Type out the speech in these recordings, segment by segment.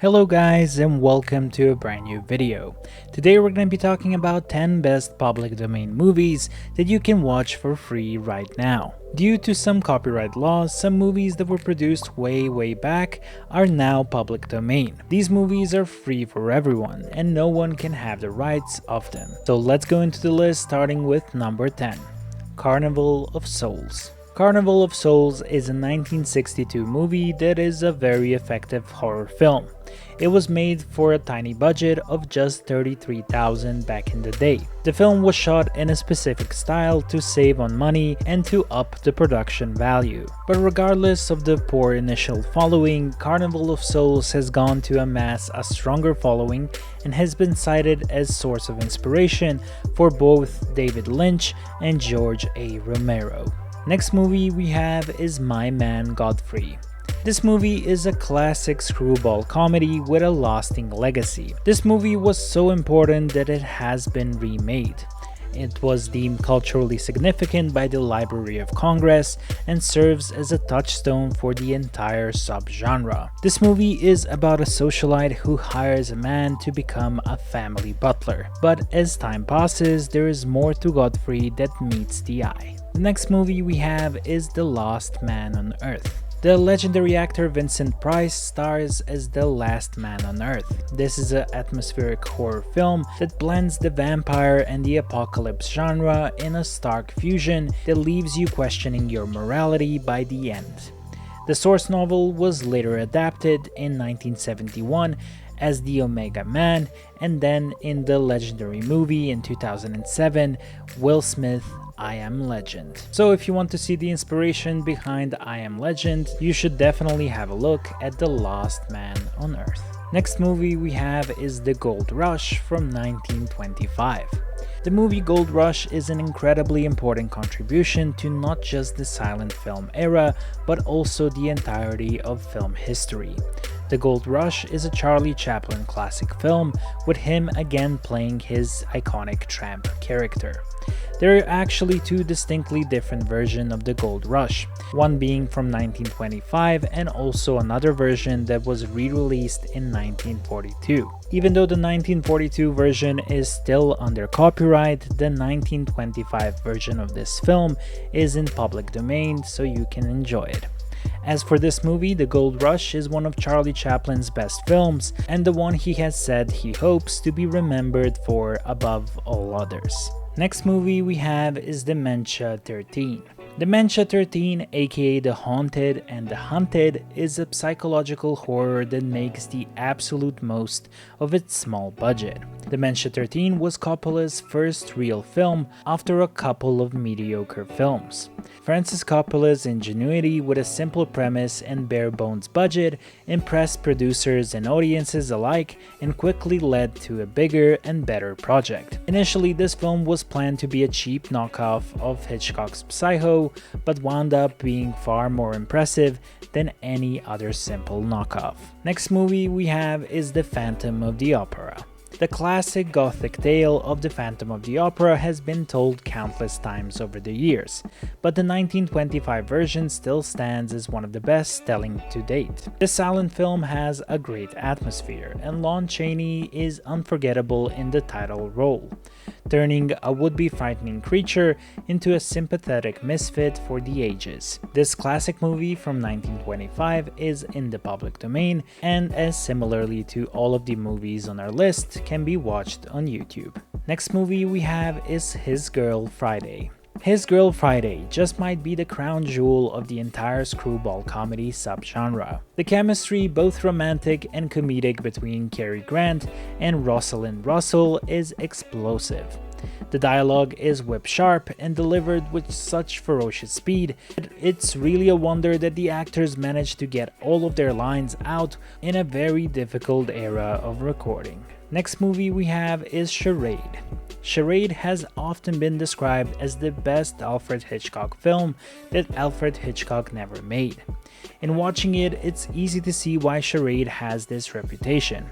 Hello guys and welcome to a brand new video. Today we're going to be talking about 10 best public domain movies that you can watch for free right now. Due to some copyright laws, some movies that were produced way back are now public domain. These movies are free for everyone and no one can have the rights of them. So let's go into the list starting with number 10. Carnival of Souls. Carnival of Souls is a 1962 movie that is a very effective horror film. It was made for a tiny budget of just $33,000 back in the day. The film was shot in a specific style to save on money and to up the production value. But regardless of the poor initial following, Carnival of Souls has gone to amass a stronger following and has been cited as source of inspiration for both David Lynch and George A. Romero. Next movie we have is Man Godfrey. This movie is a classic screwball comedy with a lasting legacy. This movie was so important that it has been remade. It was deemed culturally significant by the Library of Congress and serves as a touchstone for the entire subgenre. This movie is about a socialite who hires a man to become a family butler. But as time passes, there is more to Godfrey that meets the eye. The next movie we have is The Last Man on Earth. The legendary actor Vincent Price stars as the last man on Earth. This is an atmospheric horror film that blends the vampire and the apocalypse genre in a stark fusion that leaves you questioning your morality by the end. The source novel was later adapted in 1971 as The Omega Man, and then in the legendary movie in 2007, Will Smith I Am Legend. So if you want to see the inspiration behind I Am Legend, you should definitely have a look at The Last Man on Earth. Next movie we have is The Gold Rush from 1925. The movie Gold Rush is an incredibly important contribution to not just the silent film era, but also the entirety of film history. The Gold Rush is a Charlie Chaplin classic film, with him again playing his iconic tramp character. There are actually two distinctly different versions of the Gold Rush, one being from 1925 and also another version that was re-released in 1942. Even though the 1942 version is still under copyright, the 1925 version of this film is in public domain, so you can enjoy it. As for this movie, The Gold Rush is one of Charlie Chaplin's best films and the one he has said he hopes to be remembered for above all others. Next movie we have is Dementia 13. Dementia 13, aka The Haunted and the Hunted, is a psychological horror that makes the absolute most of its small budget. Dementia 13 was Coppola's first real film after a couple of mediocre films. Francis Coppola's ingenuity with a simple premise and bare-bones budget impressed producers and audiences alike and quickly led to a bigger and better project. Initially, this film was planned to be a cheap knockoff of Hitchcock's Psycho, but wound up being far more impressive than any other simple knockoff. Next movie we have is The Phantom of the Opera. The classic gothic tale of the Phantom of the Opera has been told countless times over the years, but the 1925 version still stands as one of the best telling to date. This silent film has a great atmosphere, and Lon Chaney is unforgettable in the title role, turning a would-be frightening creature into a sympathetic misfit for the ages. This classic movie from 1925 is in the public domain, and as similarly to all of the movies on our list, can be watched on YouTube. Next movie we have is His Girl Friday. His Girl Friday just might be the crown jewel of the entire screwball comedy subgenre. The chemistry, both romantic and comedic, between Cary Grant and Rosalind Russell is explosive. The dialogue is whip sharp and delivered with such ferocious speed that it's really a wonder that the actors managed to get all of their lines out in a very difficult era of recording. Next movie we have is Charade. Charade has often been described as the best Alfred Hitchcock film that Alfred Hitchcock never made. In watching it, it's easy to see why Charade has this reputation.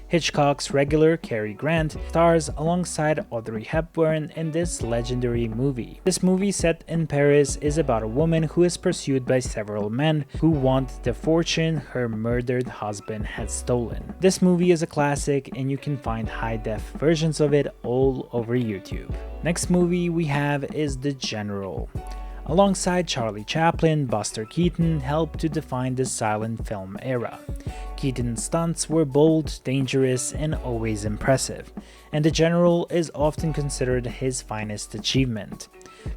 Hitchcock's regular Cary Grant stars alongside Audrey Hepburn in this legendary movie. This movie, set in Paris, is about a woman who is pursued by several men who want the fortune her murdered husband had stolen. This movie is a classic and you can find high-def versions of it all over YouTube. Next movie we have is The General. Alongside Charlie Chaplin, Buster Keaton helped to define the silent film era. Keaton's stunts were bold, dangerous, and always impressive, and The General is often considered his finest achievement.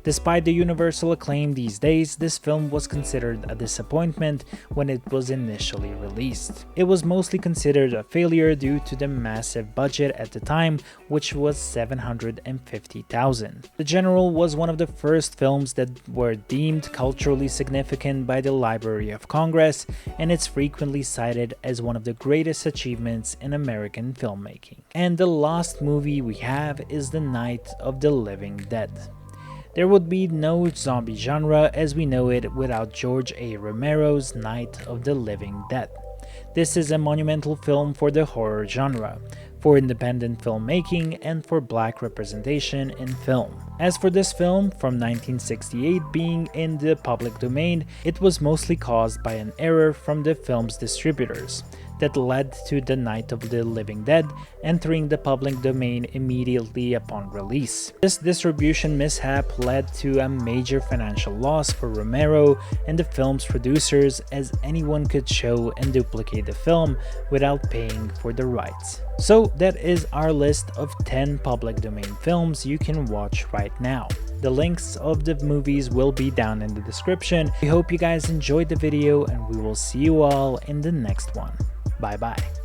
Despite the universal acclaim these days, this film was considered a disappointment when it was initially released. It was mostly considered a failure due to the massive budget at the time, which was $750,000. The General was one of the first films that were deemed culturally significant by the Library of Congress, and it's frequently cited as one of the greatest achievements in American filmmaking. And the last movie we have is The Night of the Living Dead. There would be no zombie genre as we know it without George A. Romero's Night of the Living Dead. This is a monumental film for the horror genre, for independent filmmaking, and for black representation in film. As for this film, from 1968 being in the public domain, it was mostly caused by an error from the film's distributors that led to The Night of the Living Dead entering the public domain immediately upon release. This distribution mishap led to a major financial loss for Romero and the film's producers, as anyone could show and duplicate the film without paying for the rights. So that is our list of 10 public domain films you can watch right now. The links of the movies will be down in the description. We hope you guys enjoyed the video and we will see you all in the next one. Bye bye.